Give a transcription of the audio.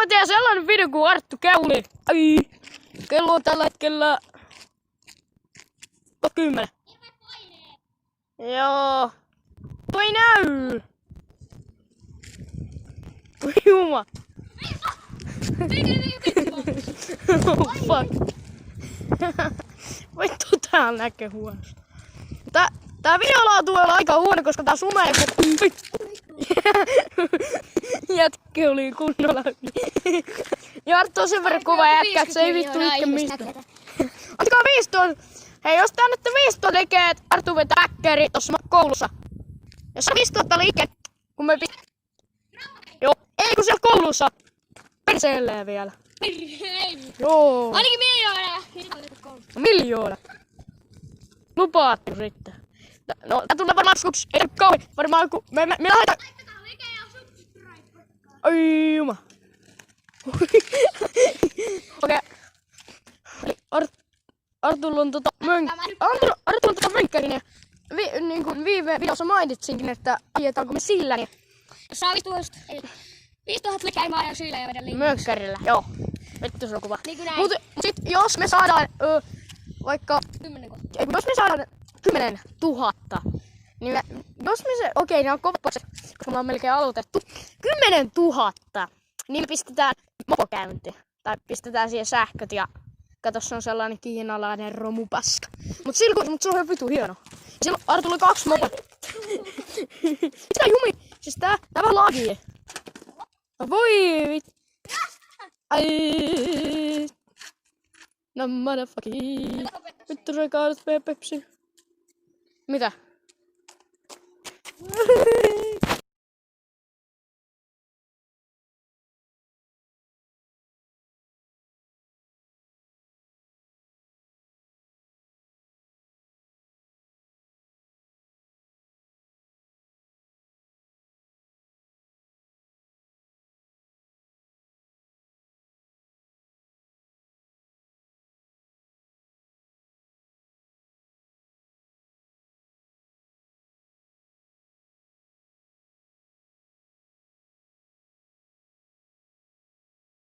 mä teen sellainen video kuin Arttu Käuli. Ai. Kello on tällä hetkellä 10. Joo. Tuo ei näy. Voi juma. Oh fuck. Vittu tää näkee huonosti. Tää videolaatu on aika huono, koska tää sumee. Jätkä oli kunnolla. Ja Arttu on sen verran kova jätkä, et se ei vittu itke mistään. Ottakaa 15. Hei, jos te annatte 15 likeä, et Arttu vetää äkkäri tossa koulussa. Jos on 15 likeä, kun me joo, ei kun siellä koulussa. Perseelleen vielä. Joo. Ainakin miljoona. Miljoona. Lupaatko sitten? No, tää tulee varmaan skups. Ei kauan. Varmaan kun me lähdetään. Laittakaa like ja subscribe. Ai juma. Okei. Artulla on Artulla on mönkkärin. Niin kuin viime videossa mainitsinkin, että ajetaanko me sillä, niin Jos saa 5000 likää, mä ajan sillä ja vedän liikaa. mönkärillä, joo. Vittu se on kuva. Niin kuin näin. Mut sit jos me saadaan vaikka 10 000. jos me saadaan 10 000, niin jos me se, okei, ne on koppaukset, koska me on melkein aloitettu. 10 000, niin me pistetään mopokäynti. Tai pistetään siihen sähköt ja kato, se on sellainen kiinalainen romupaska. Mut se on vitu hieno. Silloin Artulla 2 mopot. Mitä jumi? Siis tää vähän lagii. Voi vit. Ai. No motherfucking. Vittu se kaadat Pepsi. Mitä?